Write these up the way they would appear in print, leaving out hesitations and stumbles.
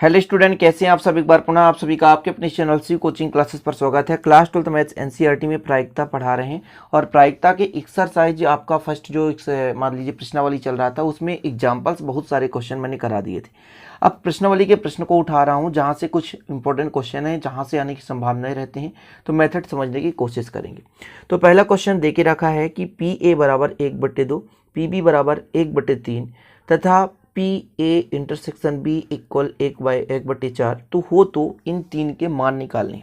Hello student, कैसे हैं आप सब। एक बार पुनः आप सभी का आपके अपने चैनल सी कोचिंग क्लासेस पर स्वागत है। क्लास 12th मैथ्स एनसीईआरटी में प्रायिकता पढ़ा रहे हैं और प्रायिकता के एक्सरसाइज आपका फर्स्ट जो मान लीजिए प्रश्नावली चल रहा था उसमें एग्जाम्पल्स बहुत सारे क्वेश्चन मैंने करा दिए थे। अब प्रश्नावली के प्रश्न को उठा रहा हूँ जहाँ से कुछ इंपॉर्टेंट क्वेश्चन है, जहाँ से आने की संभावनाएं रहती हैं, तो मेथड समझने की कोशिश करेंगे। तो पहला क्वेश्चन दे के रखा है कि पी ए बराबर 1/2, पी बी बराबर 1/3 तथा P A intersection B equal 1/4 तो हो तो इन तीन के मान निकालने।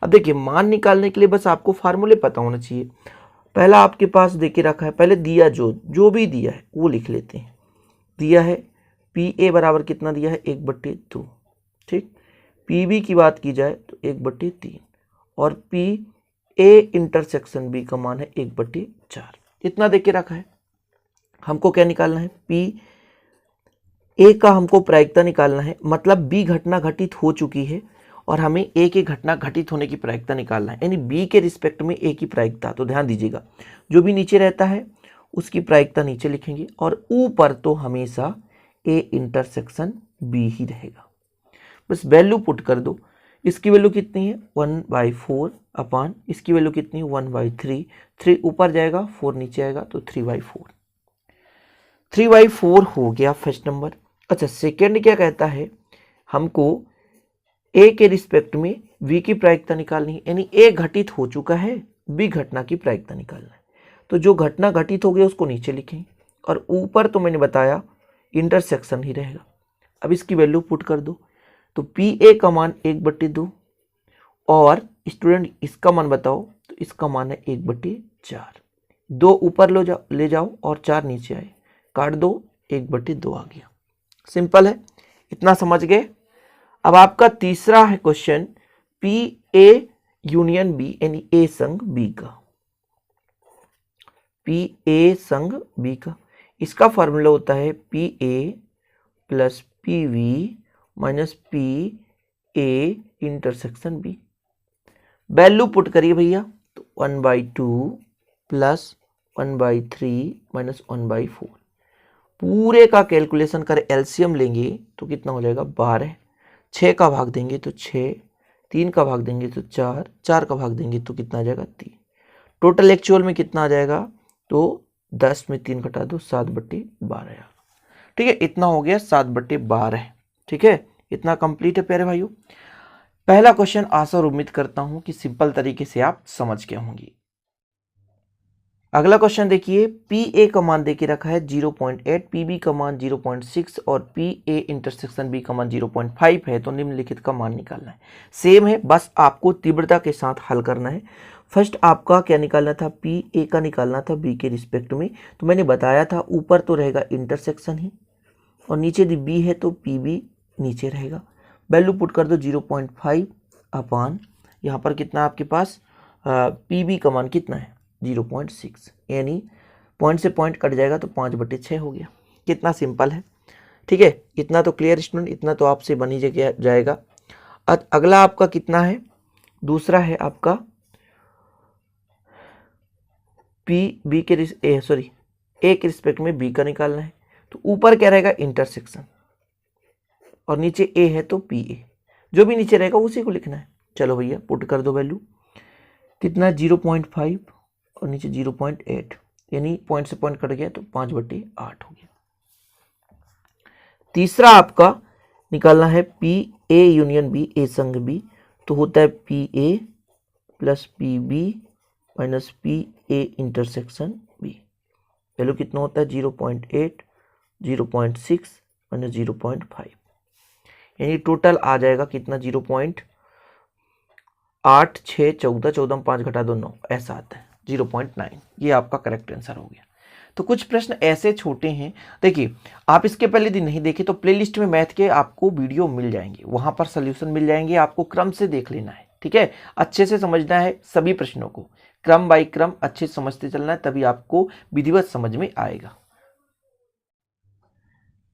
अब देखिए, मान निकालने के लिए बस आपको फार्मूले पता होना चाहिए। पहला आपके पास देके रखा है, पहले दिया जो भी दिया है वो लिख लेते हैं। दिया है पी ए बराबर कितना दिया है 1/2, ठीक। पी बी की बात की जाए तो 1/3 और पी ए इंटरसेक्शन बी का मान है 1/4। इतना देके रखा है। हमको क्या निकालना है, पी ए का हमको प्रायिकता निकालना है, मतलब बी घटना घटित हो चुकी है और हमें ए की घटना घटित होने की प्रायिकता निकालना है, यानी बी के रिस्पेक्ट में ए की प्रायिकता। तो ध्यान दीजिएगा, जो भी नीचे रहता है उसकी प्रायिकता नीचे लिखेंगे और ऊपर तो हमेशा ए इंटरसेक्शन बी ही रहेगा। बस वैल्यू पुट कर दो। इसकी वैल्यू कितनी है 1/4 अपान इसकी वैल्यू कितनी है 1/3। 3 ऊपर जाएगा 4 नीचे आएगा तो 3/4। 3/4 हो गया फर्स्ट नंबर। अच्छा, सेकेंड क्या कहता है, हमको ए के रिस्पेक्ट में वी की प्रायिकता निकालनी है, यानी ए घटित हो चुका है, बी घटना की प्रायिकता निकालना है। तो जो घटना घटित हो गया उसको नीचे लिखें और ऊपर तो मैंने बताया इंटरसेक्शन ही रहेगा। अब इसकी वैल्यू पुट कर दो तो पी ए का मान 1/2 और स्टूडेंट इसका मान बताओ, तो इसका मान है 1/4। 2 ऊपर ले जाओ और 4 नीचे आए, काट दो, 1/2 आ गया। सिंपल है, इतना समझ गए। अब आपका तीसरा है question P A union B, यानी ए संग बी का। पी ए संग बी का, इसका फॉर्मूला होता है P A plus P B minus P A intersection B. Value put करिए भैया, तो 1/2 प्लस 1/3 माइनस 1/4। पूरे का कैलकुलेशन करें, एलसीएम लेंगे तो कितना हो जाएगा 12। 6 का भाग देंगे तो 6, 3 का भाग देंगे तो 4, 4 का भाग देंगे तो कितना आ जाएगा 3। टोटल एक्चुअल में कितना आ जाएगा, तो 10 में 3 घटा दो 7/12। ठीक है, इतना हो गया 7/12। ठीक है, इतना कंप्लीट है प्यारे भाइयों। पहला क्वेश्चन आशा और उम्मीद करता हूं कि सिंपल तरीके से आप समझ गए होंगे। अगला क्वेश्चन देखिए, पी ए का मान देके रखा है 0.8, पी बी का मान 0.6 और पी ए इंटरसेक्शन बी का मान 0.5 है, तो निम्नलिखित का मान निकालना है। सेम है, बस आपको तीव्रता के साथ हल करना है। फर्स्ट आपका क्या निकालना था, पी ए का निकालना था बी के रिस्पेक्ट में। तो मैंने बताया था ऊपर तो रहेगा इंटरसेक्शन ही और नीचे बी है तो पी बी नीचे रहेगा। वैल्यू पुट कर दो 0.5 अपान यहाँ पर कितना आपके पास पी बी का मान कितना है 0.6, यानी पॉइंट से पॉइंट कट जाएगा तो 5/6 हो गया। कितना सिंपल है। ठीक है, इतना तो क्लियर स्टूडेंट, इतना तो आपसे बनी जाएगा। अगला आपका कितना है, दूसरा है आपका पी बी के ए के रिस्पेक्ट में बी का निकालना है। तो ऊपर क्या रहेगा इंटरसेक्शन और नीचे ए है तो पी ए, जो भी नीचे रहेगा उसी को लिखना है। चलो भैया पुट कर दो वैल्यू, कितना 0.5 और नीचे 0.8, यानी पॉइंट से पॉइंट कट गया तो 5/8 हो गया। तीसरा आपका निकालना है P A union B, A संग बी, तो होता है P A plus P B minus P A intersection B. Value कितना होता है 0.8, 0.6 माइनस 0.5, यानी टोटल आ जाएगा कितना 0.8, 6, 14, 14 में 5 घटा दो 9, ऐसा आता है 0.9। ये आपका करेक्ट आंसर हो गया। तो कुछ प्रश्न ऐसे छोटे हैं, देखिए आप इसके पहले दिन नहीं देखे तो प्लेलिस्ट में मैथ के आपको वीडियो मिल जाएंगे, वहां पर सोल्यूशन मिल जाएंगे, आपको क्रम से देख लेना है। ठीक है, अच्छे से समझना है सभी प्रश्नों को, क्रम बाय क्रम अच्छे से समझते चलना है, तभी आपको विधिवत समझ में आएगा।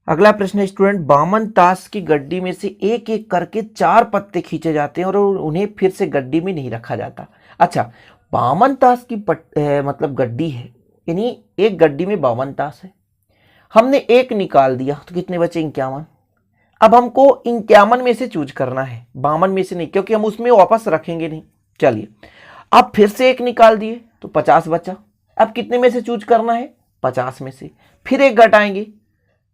अगला प्रश्न है स्टूडेंट, बामन ताश की गड्डी में से एक एक करके 4 पत्ते खींचे जाते हैं और उन्हें फिर से गड्डी में नहीं रखा जाता। अच्छा, बामन ताश की मतलब गड्डी है, यानी एक गड्डी में 52 ताश है, हमने एक निकाल दिया तो कितने बचे 51। अब हमको 51 में से चूज करना है, 52 में से नहीं, क्योंकि हम उसमें वापस रखेंगे नहीं। चलिए, अब फिर से एक निकाल दिए तो 50 बचा। अब कितने में से चूज करना है? 50 में से। फिर एक घटाएंगे,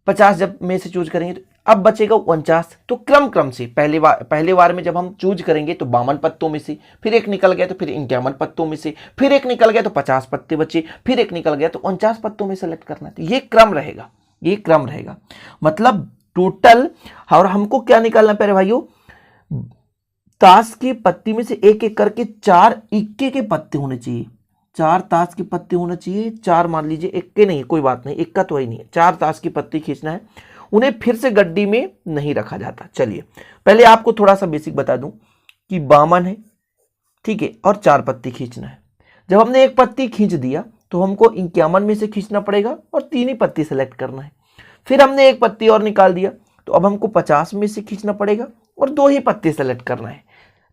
50 जब में से चूज करेंगे तो अब बचेगा 49। तो क्रम से पहले बार में जब हम चूज करेंगे तो 52 पत्तों में से, फिर एक निकल गया तो फिर 51 पत्तों में से, फिर एक निकल गया तो 50 पत्ते बचे, फिर एक निकल गया तो 49 पत्तों में सेलेक्ट करना है। तो ये क्रम रहेगा, ये क्रम रहेगा। मतलब टोटल, और हमको क्या निकालना प्यारे भाइयों, ताश की पत्ती में से एक एक करके 4 इक्के के पत्ते होने चाहिए, 4 ताश के पत्ते होने चाहिए। 4 मान लीजिए, इक्के नहीं, कोई बात नहीं, इक्का तो ही नहीं है, 4 ताश की पत्ती खींचना है। उन्हें फिर से गड्डी में नहीं रखा जाता। चलिए, पहले आपको थोड़ा सा बेसिक बता दूं कि 52 है, ठीक है, और 4 पत्ती खींचना है। जब हमने एक पत्ती खींच दिया तो हमको 51 में से खींचना पड़ेगा और 3 ही पत्ती सेलेक्ट करना है। फिर हमने एक पत्ती और निकाल दिया तो अब हमको 50 में से खींचना पड़ेगा और 2 ही पत्ते सेलेक्ट करना है।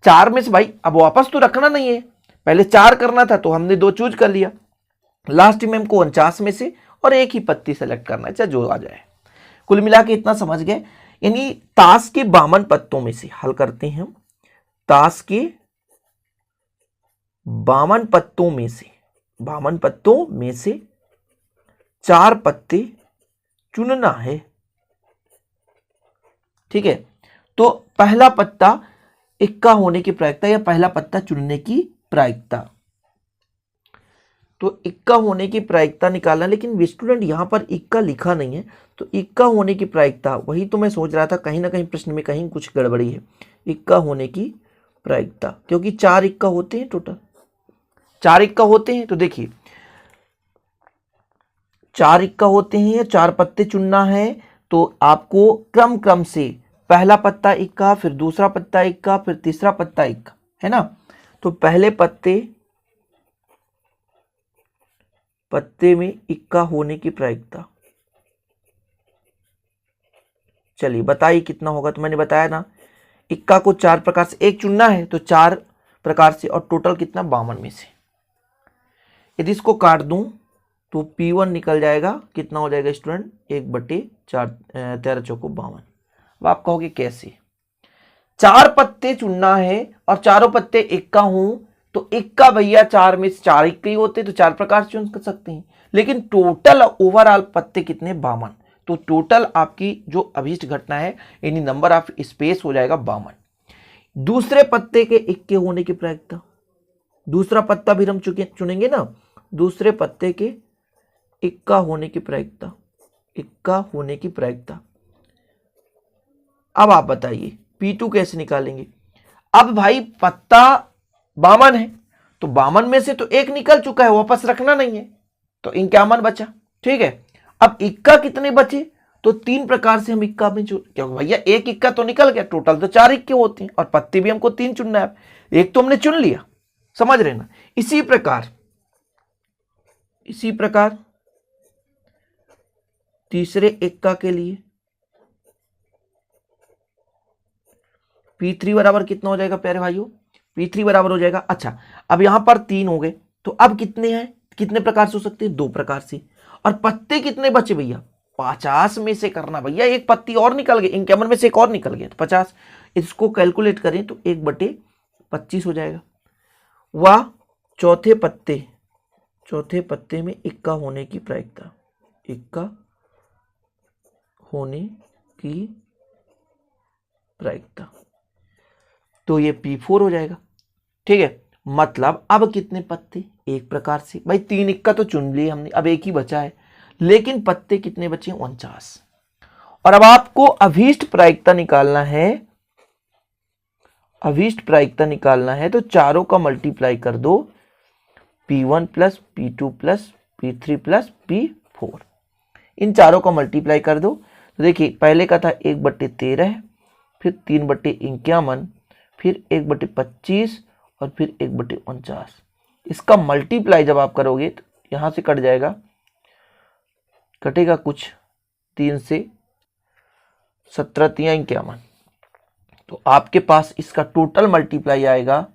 4 में से भाई अब वापस तो रखना नहीं है, पहले 4 करना था तो हमने 2 चूज कर लिया। लास्ट में हमको 49 में से और एक ही पत्ती सेलेक्ट करना है, चाहे जो आ जाए। कुल मिला के इतना समझ गए। यानी ताश के 52 पत्तों में से हल करते हैं हम, ताश के 52 पत्तों में से, 52 पत्तों में से 4 पत्ते चुनना है, ठीक है। तो पहला पत्ता इक्का होने की प्रायिकता या पहला पत्ता चुनने की प्रायिकता, तो इक्का होने की प्रायिकता निकालना। लेकिन स्टूडेंट यहां पर इक्का लिखा नहीं है, तो इक्का होने की प्रायिकता, वही तो मैं सोच रहा था, कहीं ना कहीं प्रश्न में कहीं कुछ गड़बड़ी है। इक्का होने की प्रायिकता, क्योंकि 4 इक्का होते हैं, टोटल 4 इक्का होते हैं। तो देखिए, 4 इक्का होते हैं, 4 पत्ते चुनना है, तो आपको क्रम से पहला पत्ता इक्का, फिर दूसरा पत्ता इक्का, फिर तीसरा पत्ता इक्का, है ना। तो पहले पत्ते में इक्का होने की प्रायिकता, चलिए बताइए कितना होगा। तो मैंने बताया ना, इक्का को 4 प्रकार से एक चुनना है, तो 4 प्रकार से, और टोटल कितना, 52 में से। यदि इसको काट दूं तो P1 निकल जाएगा, कितना हो जाएगा स्टूडेंट, 1/4, 13 चौको 52। अब आप कहोगे कैसे, 4 पत्ते चुनना है और चारों पत्ते इक्का हूं, तो इक्का भैया 4 में से 4 इक्के ही होते, तो 4 प्रकार से चुन सकते हैं। लेकिन टोटल ओवरऑल पत्ते कितने, 52। तो टोटल आपकी जो अभीष्ट घटना है, यानी नंबर ऑफ स्पेस हो जाएगा 52। दूसरे पत्ते के इक्के होने की प्रायिकता, दूसरा पत्ता भी हम चुनेंगे ना, दूसरे पत्ते के इक्का होने की प्रायिकता, इक्का होने की प्रायिकता। अब आप बताइए P2 कैसे निकालेंगे। अब भाई पत्ता 52 है, तो 52 में से तो एक निकल चुका है, वापस रखना नहीं है, तो 51 बचा, ठीक है। अब इक्का कितने बचे, तो 3 प्रकार से हम इक्का में क्योंकि भैया एक इक्का तो निकल गया, टोटल तो 4 इक्के होते हैं, और पत्ते भी हमको 3 चुनना है, एक तो हमने चुन लिया, समझ रहे ना। इसी प्रकार तीसरे इक्का के लिए P3 बराबर कितना हो जाएगा प्यारे भाइयों, P3 बराबर हो जाएगा, अच्छा अब यहां पर 3 हो गए, तो अब कितने हैं, कितने प्रकार से हो सकते हैं, 2 प्रकार से। और पत्ते कितने बचे भैया, 50 में से करना भैया, एक पत्ती और निकल गई, 51 में से एक और निकल गया, तो 50, इसको कैलकुलेट करें तो 1/25 हो जाएगा। वह चौथे पत्ते में इक्का होने की प्रायिकता, इक्का होने की प्रायिकता, तो ये P4 हो जाएगा, ठीक है। मतलब अब कितने पत्ते, एक प्रकार से, भाई 3 इक्का तो चुन लिए हमने, अब एक ही बचा है, लेकिन पत्ते कितने बचे, 49। और अब आपको अभीष्ट प्रायिकता निकालना है, तो चारों का मल्टीप्लाई कर दो, P1 plus P2 plus P3 plus P4, इन चारों का मल्टीप्लाई कर दो। तो देखिए, पहले का था 1/13, फिर 3/51, फिर 1/25 और फिर 1/49। इसका मल्टीप्लाई जब आप करोगे तो यहां से कट जाएगा, कटेगा कुछ 3 से 17 3 51, तो आपके पास इसका टोटल मल्टीप्लाई आएगा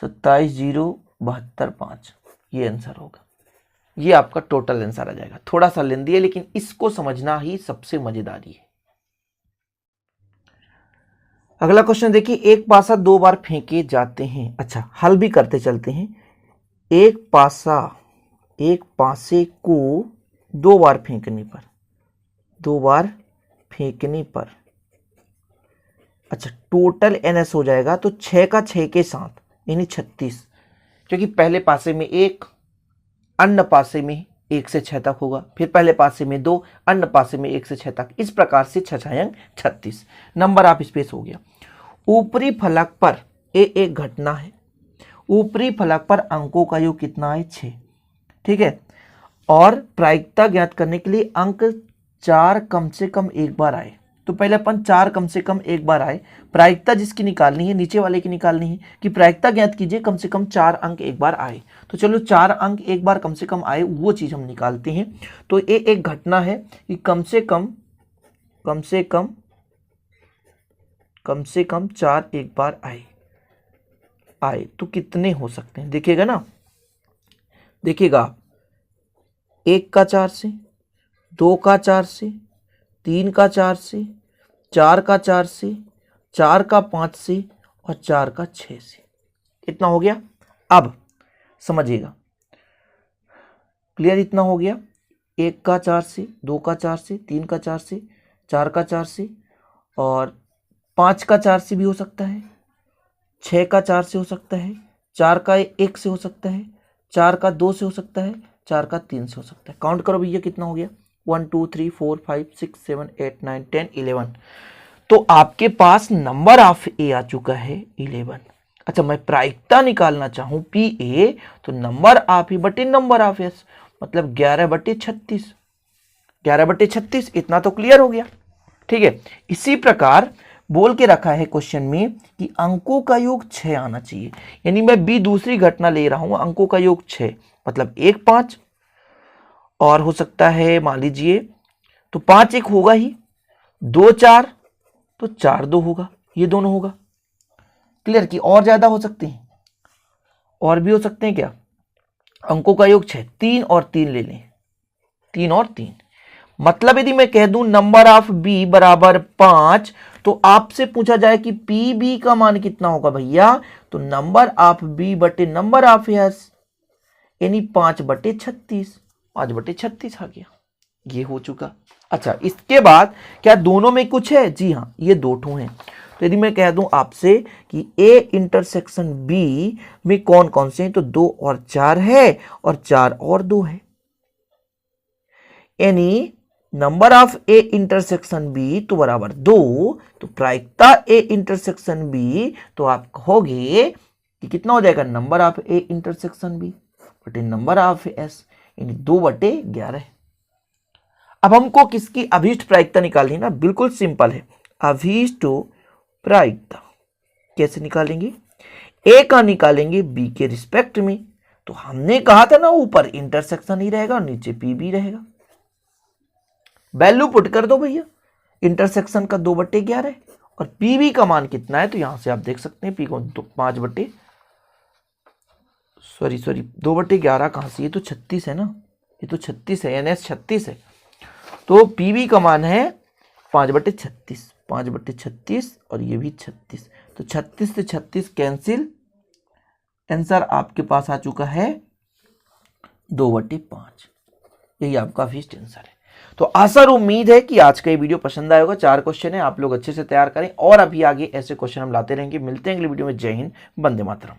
27,072,5। ये आंसर होगा, ये आपका टोटल आंसर आ जाएगा। थोड़ा सा लेंदी है, लेकिन इसको समझना ही सबसे मजेदारी है। अगला क्वेश्चन देखिए, एक पासा 2 बार फेंके जाते हैं। अच्छा, हल भी करते चलते हैं। एक पासे को 2 बार फेंकने पर, 2 बार फेंकने पर, अच्छा टोटल NS हो जाएगा तो 6 का 6 के साथ यानी 36, क्योंकि पहले पासे में 1, अन्य पासे में 1 से 6 तक होगा, फिर पहले पासे में 2, अन्य पासे में 1 से 6 तक, इस प्रकार से 6 36 नंबर ऑफ स्पेस हो गया। ऊपरी फलक पर एक घटना है, ऊपरी फलक पर अंकों का योग कितना है 6, ठीक है, और प्रायिकता ज्ञात करने के लिए अंक 4 कम से कम एक बार आए, तो पहले अपन 4 कम से कम एक बार आए, प्रायिकता जिसकी निकालनी है नीचे वाले की निकालनी है कि प्रायिकता ज्ञात कीजिए कम से कम 4 अंक एक बार आए, तो चलो 4 अंक एक बार कम से कम आए वो चीज हम निकालते हैं। तो ये एक घटना है कि कम से कम 4 एक बार आए तो कितने हो सकते हैं, देखिएगा ना, देखिएगा 1 का 4 से, 2 का 4 से, 3 का 4 से, 4 का 4 से, 4 का 5 से और 4 का 6 से, इतना हो गया। अब समझिएगा, क्लियर, इतना हो गया। 1 का 4 से, 2 का 4 से, 3 का 4 से, 4 का 4 से और 5 का 4 से भी हो सकता है, 6 का 4 से हो सकता है, 4 का 1 से हो सकता है, 4 का 2 से हो सकता है, 4 का 3 से हो सकता है। काउंट करो भैया कितना हो गया, 1 2 3 4 5 6 7 8 9 10 11। तो आपके पास नंबर ऑफ ए आ चुका है 11। अच्छा, मैं प्रायिकता निकालना चाहूं पी ए, तो नंबर ऑफ ए बटे नंबर ऑफ एस, मतलब 11/36, 11/36, इतना तो क्लियर हो गया, ठीक है। इसी प्रकार बोल के रखा है क्वेश्चन में कि अंकों का योग 6 आना चाहिए, यानी मैं बी दूसरी घटना ले रहा हूं, अंकों का योग 6, मतलब 1 5 और हो सकता है मान लीजिए, तो 5 1 होगा ही, 2 4 तो 4 2 होगा, ये दोनों होगा, क्लियर, की और ज्यादा हो सकते हैं, और भी हो सकते हैं क्या, अंकों का योग 6, 3 और 3 ले लें, 3 और 3, मतलब यदि मैं कह दूं नंबर ऑफ बी बराबर 5, तो आपसे पूछा जाए कि पी बी का मान कितना होगा भैया, तो नंबर ऑफ बी बटे नंबर ऑफ एस, यानी 5/36, 5/36 आ गया, ये हो चुका। अच्छा, इसके बाद क्या दोनों में कुछ है, जी हाँ, ये 2 ठो हैं। तो यदि मैं कह दूं आपसे कि ए इंटरसेक्शन बी में कौन कौन से हैं, तो 2 और 4 है और 4 और 2 है, यानी number of A intersection B तो बराबर 2, तो प्रायिकता ए इंटरसेक्शन बी, तो आप कहोगे कि कितना हो जाएगा, number of A intersection B बटे नंबर ऑफ एस, यानी 2/11। अब हमको किसकी अभीष्ट प्रायिकता निकालनी है ना, बिल्कुल सिंपल है, अभीष्ट प्रायिकता कैसे निकालेंगे, ए का निकालेंगे बी के रिस्पेक्ट में, तो हमने कहा था ना ऊपर इंटरसेक्शन ही रहेगा और नीचे पी बी रहेगा, वैल्यू पुट कर दो भैया, इंटरसेक्शन का 2/11 और पी बी का मान कितना है, तो यहां से आप देख सकते हैं पी को 2/11 कहां से, ये तो 36 है ना, ये तो 36 है, NS 36 है, तो पी बी का मान है 5/36, 5/36 और ये भी 36, तो 36 से 36 कैंसिल, आंसर आपके पास आ चुका है 2/5, यही आपका अभीष्ट आंसर है। तो आशा और उम्मीद है कि आज का ये वीडियो पसंद आया होगा। 4 क्वेश्चन है, आप लोग अच्छे से तैयार करें और अभी आगे ऐसे क्वेश्चन हम लाते रहेंगे। मिलते हैं अगली वीडियो में। जय हिंद, वंदे मातरम।